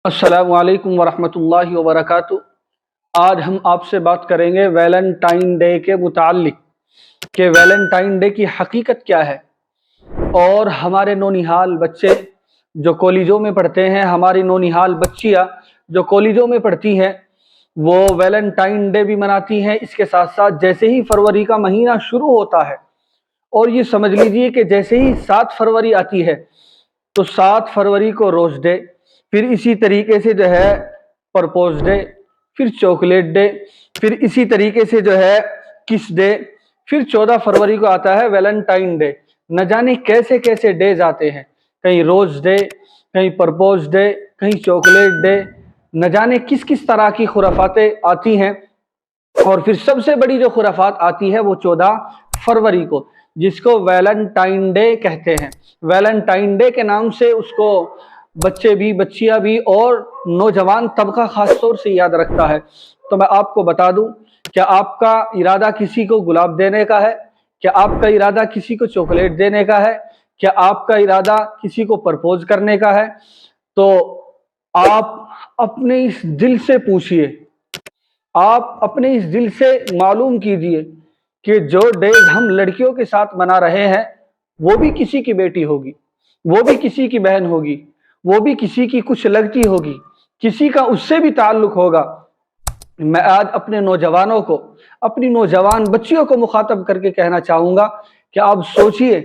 अस्सलामु अलैकुम वरहमतुल्लाहि वबरकातुहू। आज हम आपसे बात करेंगे वैलेंटाइन डे के मुताल्लिक कि वैलेंटाइन डे की हकीकत क्या है। और हमारे नौनिहाल बच्चे जो कॉलेजों में पढ़ते हैं, हमारी नौनिहाल बच्चियाँ जो कॉलेजों में पढ़ती हैं, वो वैलेंटाइन डे भी मनाती हैं। इसके साथ साथ जैसे ही फरवरी का महीना शुरू होता है, और ये समझ लीजिए कि जैसे ही 7 फरवरी आती है तो 7 फरवरी को रोज़ डे, फिर इसी तरीके से जो है परपोज डे, फिर चॉकलेट डे, फिर इसी तरीके से जो है किस डे, फिर 14 फरवरी को आता है वैलेंटाइन डे। न जाने कैसे कैसे डेज आते हैं, कहीं रोज़ डे, कहीं परपोज डे, कहीं चॉकलेट डे, न जाने किस किस तरह की खुराफातें आती हैं। और फिर सबसे बड़ी जो खुराफात आती है वो 14 फरवरी को, जिसको वैलेंटाइन डे कहते हैं। वैलेंटाइन डे के नाम से उसको बच्चे भी, बच्चियां भी और नौजवान तबका खास तौर से याद रखता है। तो मैं आपको बता दूं, क्या आपका इरादा किसी को गुलाब देने का है? क्या आपका इरादा किसी को चॉकलेट देने का है? क्या आपका इरादा किसी को प्रपोज करने का है? तो आप अपने इस दिल से पूछिए, आप अपने इस दिल से मालूम कीजिए कि जो डेज हम लड़कियों के साथ मना रहे हैं वो भी किसी की बेटी होगी, वो भी किसी की बहन होगी, वो भी किसी की कुछ लगती होगी, किसी का उससे भी ताल्लुक होगा। मैं आज अपने नौजवानों को, अपनी नौजवान बच्चियों को मुखातब करके कहना चाहूँगा कि आप सोचिए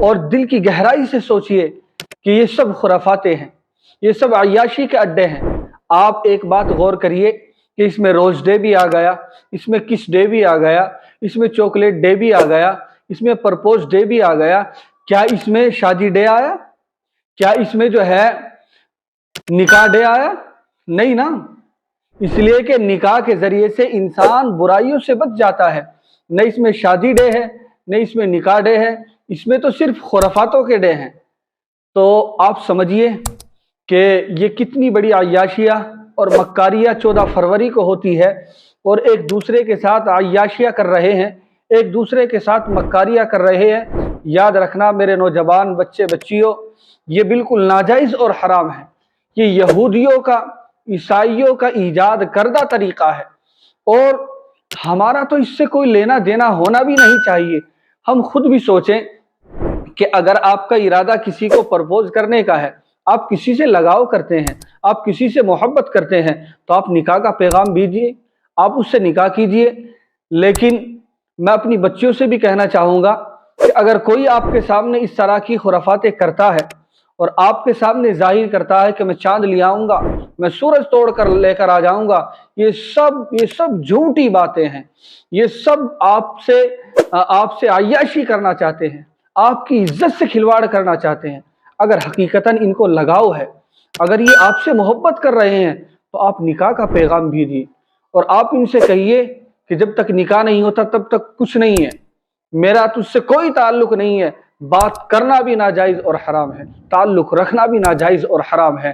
और दिल की गहराई से सोचिए कि ये सब खुराफाते हैं, ये सब अय्याशी के अड्डे हैं। आप एक बात गौर करिए कि इसमें रोज़ डे भी आ गया, इसमें किस डे भी आ गया, इसमें चॉकलेट डे भी आ गया, इसमें प्रपोज डे भी आ गया। क्या इसमें शादी डे आया? क्या इसमें जो है निकाह डे आया? नहीं ना। इसलिए कि निकाह के जरिए से इंसान बुराइयों से बच जाता है। न इसमें शादी डे है, न इसमें निकाह डे है, इसमें तो सिर्फ खुराफातों के डे हैं। तो आप समझिए कि ये कितनी बड़ी अय्याशिया और मक्कारियाँ 14 फरवरी को होती है, और एक दूसरे के साथ अय्याशियाँ कर रहे हैं, एक दूसरे के साथ मक्कारियाँ कर रहे हैं। याद रखना मेरे नौजवान बच्चे बच्चियों, ये बिल्कुल नाजायज़ और हराम है। ये यहूदियों का, ईसाइयों का ईजाद करदा तरीक़ा है, और हमारा तो इससे कोई लेना देना होना भी नहीं चाहिए। हम खुद भी सोचें कि अगर आपका इरादा किसी को प्रपोज करने का है, आप किसी से लगाव करते हैं, आप किसी से मोहब्बत करते हैं, तो आप निकाह का पैगाम भेजिए, आप उससे निकाह कीजिए। लेकिन मैं अपनी बच्चियों से भी कहना चाहूँगा कि अगर कोई आपके सामने इस तरह की खुराफातें करता है और आपके सामने जाहिर करता है कि मैं चांद ले आऊँगा, मैं सूरज तोड़ कर लेकर आ जाऊँगा, ये सब झूठी बातें हैं। ये सब आपसे अय्याशी करना चाहते हैं, आपकी इज्जत से खिलवाड़ करना चाहते हैं। अगर हकीकतन इनको लगाव है, अगर ये आपसे मोहब्बत कर रहे हैं, तो आप निकाह का पैगाम भेजिए और आप इनसे कहिए कि जब तक निकाह नहीं होता तब तक कुछ नहीं है, मेरा तुझसे कोई ताल्लुक नहीं है। बात करना भी नाजायज़ और हराम है, ताल्लुक रखना भी नाजायज़ और हराम है।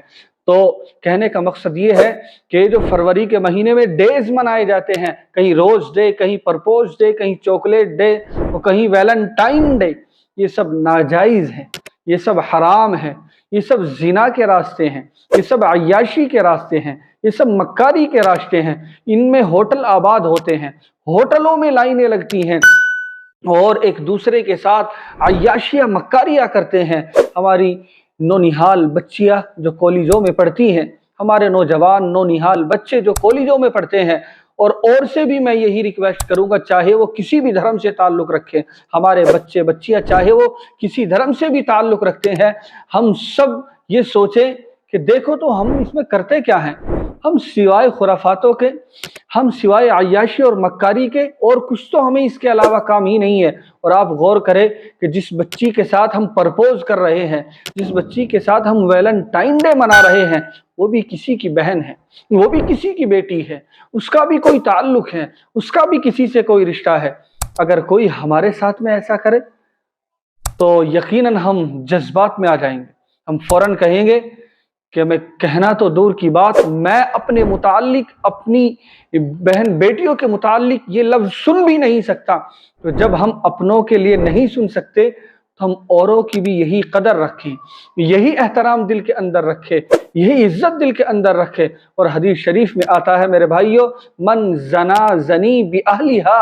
तो कहने का मकसद ये है कि जो फरवरी के महीने में डेज मनाए जाते हैं, कहीं रोज़ डे, कहीं प्रपोज डे, कहीं चॉकलेट डे और कहीं वैलेंटाइन डे, ये सब नाजायज़ है, ये सब हराम है, ये सब जिना के रास्ते हैं, ये सब अय्याशी के रास्ते हैं, ये सब मक्कारी के रास्ते हैं। इनमें होटल आबाद होते हैं, होटलों में लाइनें लगती हैं और एक दूसरे के साथ अय्याशियाँ मक्कारियाँ करते हैं। हमारी नौनिहाल बच्चियाँ जो कॉलेजों में पढ़ती हैं, हमारे नौजवान नौनिहाल बच्चे जो कॉलेजों में पढ़ते हैं, और से भी मैं यही रिक्वेस्ट करूँगा, चाहे वो किसी भी धर्म से ताल्लुक़ रखें, हमारे बच्चे बच्चियाँ चाहे वो किसी धर्म से भी ताल्लुक़ रखते हैं, हम सब ये सोचें कि देखो तो हम इसमें करते क्या हैं। हम सिवाय खुराफातों के, हम सिवाय अय्याशी और मक्कारी के और कुछ तो हमें इसके अलावा काम ही नहीं है। और आप गौर करें कि जिस बच्ची के साथ हम प्रपोज कर रहे हैं, जिस बच्ची के साथ हम वैलेंटाइन डे मना रहे हैं, वो भी किसी की बहन है, वो भी किसी की बेटी है, उसका भी कोई ताल्लुक है, उसका भी किसी से कोई रिश्ता है। अगर कोई हमारे साथ में ऐसा करे तो यकीनन हम जज्बात में आ जाएंगे, हम फौरन कहेंगे कि मैं कहना तो दूर की बात, मैं अपने मुताल्लिक, अपनी बहन बेटियों के मुताल्लिक ये लफ्ज़ सुन भी नहीं सकता। तो जब हम अपनों के लिए नहीं सुन सकते تو ہم اوروں کی بھی یہی قدر رکھیں، یہی احترام دل کے اندر رکھیں، یہی عزت دل کے اندر رکھیں۔ اور حدیث شریف میں آتا ہے میرے بھائیو، من زنا زنی باہلھا،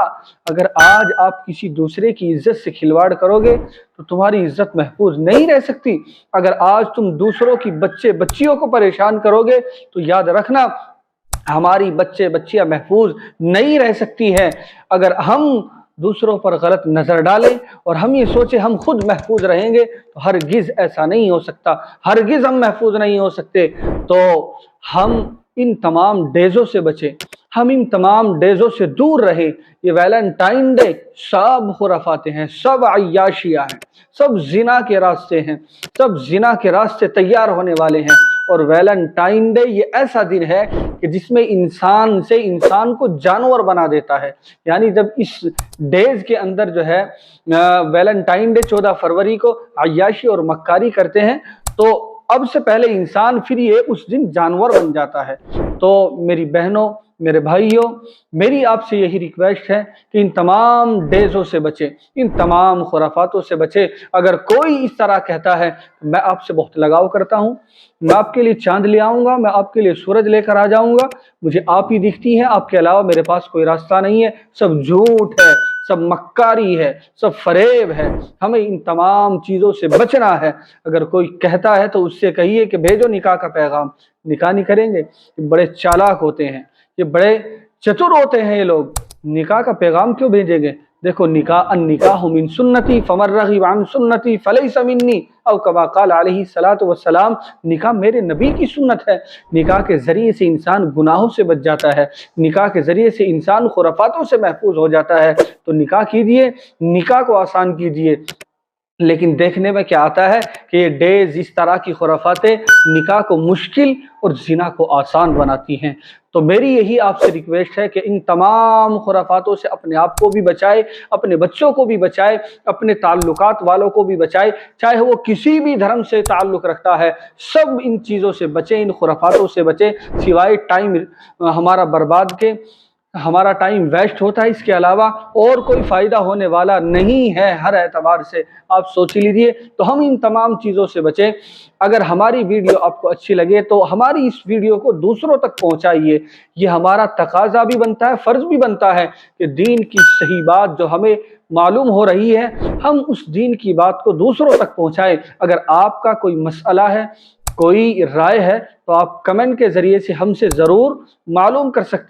اگر آج آپ کسی دوسرے کی عزت سے کھلواڑ کرو گے تو تمہاری عزت محفوظ نہیں رہ سکتی۔ اگر آج تم دوسروں کی بچے بچیوں کو پریشان کرو گے تو یاد رکھنا ہماری بچے بچیاں محفوظ نہیں رہ سکتی ہیں۔ اگر ہم دوسروں پر غلط نظر ڈالیں اور ہم یہ سوچیں ہم خود محفوظ رہیں گے تو ہرگز ایسا نہیں ہو سکتا، ہرگز ہم محفوظ نہیں ہو سکتے۔ تو ہم ان تمام ڈیزوں سے بچیں، ہم ان تمام ڈیزوں سے دور رہیں۔ یہ ویلنٹائن ڈے سب خرافات ہیں، سب عیاشیاں ہیں، سب زنا کے راستے ہیں، سب زنا کے راستے تیار ہونے والے ہیں۔ اور ویلنٹائن ڈے یہ ایسا دن ہے کہ جس میں انسان سے انسان کو جانور بنا دیتا ہے۔ یعنی جب اس ڈیز کے اندر جو ہے ویلنٹائن ڈے 14 فروری کو عیاشی اور مکاری کرتے ہیں تو اب سے پہلے انسان پھر یہ اس دن جانور بن جاتا ہے۔ تو میری بہنوں، میرے بھائیوں، میری آپ سے یہی ریکویسٹ ہے کہ ان تمام ڈیزوں سے بچیں، ان تمام خرافاتوں سے بچیں۔ اگر کوئی اس طرح کہتا ہے میں آپ سے بہت لگاؤ کرتا ہوں، میں آپ کے لیے چاند لے آؤں گا، میں آپ کے لیے سورج لے کر آ جاؤں گا، مجھے آپ ہی دکھتی ہیں، آپ کے علاوہ میرے پاس کوئی راستہ نہیں ہے، سب جھوٹ ہے، سب مکاری ہے، سب فریب ہے، ہمیں ان تمام چیزوں سے بچنا ہے۔ اگر کوئی کہتا ہے تو اس سے کہیے کہ بھیجو نکاح کا پیغام، نکاح نہیں کریں گے۔ یہ بڑے چالاک ہوتے ہیں، یہ بڑے چتر ہوتے ہیں یہ لوگ، نکاح کا پیغام کیوں بھیجیں گے؟ دیکھو النکاح من سنتی فمن رغب عن سنتی فلیس منی، او کما قال علیہ الصلوۃ والسلام، نکاح میرے نبی کی سنت ہے۔ نکاح کے ذریعے سے انسان گناہوں سے بچ جاتا ہے، نکاح کے ذریعے سے انسان خرافاتوں سے محفوظ ہو جاتا ہے۔ تو نکاح کیجئے، نکاح کو آسان کیجئے۔ لیکن دیکھنے میں کیا آتا ہے کہ یہ ڈیز، اس طرح کی خرافاتیں نکاح کو مشکل اور زنا کو آسان بناتی ہیں۔ تو میری یہی آپ سے ریکویسٹ ہے کہ ان تمام خرافاتوں سے اپنے آپ کو بھی بچائے، اپنے بچوں کو بھی بچائے، اپنے تعلقات والوں کو بھی بچائے، چاہے وہ کسی بھی دھرم سے تعلق رکھتا ہے، سب ان چیزوں سے بچیں، ان خرافاتوں سے بچیں۔ سوائے ٹائم ہمارا برباد کے، ہمارا ٹائم ویسٹ ہوتا ہے، اس کے علاوہ اور کوئی فائدہ ہونے والا نہیں ہے ہر اعتبار سے، آپ سوچ لیجیے۔ تو ہم ان تمام چیزوں سے بچیں۔ اگر ہماری ویڈیو آپ کو اچھی لگے تو ہماری اس ویڈیو کو دوسروں تک پہنچائیے، یہ ہمارا تقاضا بھی بنتا ہے، فرض بھی بنتا ہے کہ دین کی صحیح بات جو ہمیں معلوم ہو رہی ہے ہم اس دین کی بات کو دوسروں تک پہنچائیں۔ اگر آپ کا کوئی مسئلہ ہے، کوئی رائے ہے تو آپ کمنٹ کے ذریعے سے ہم سے ضرور معلوم کر سکتے ہیں۔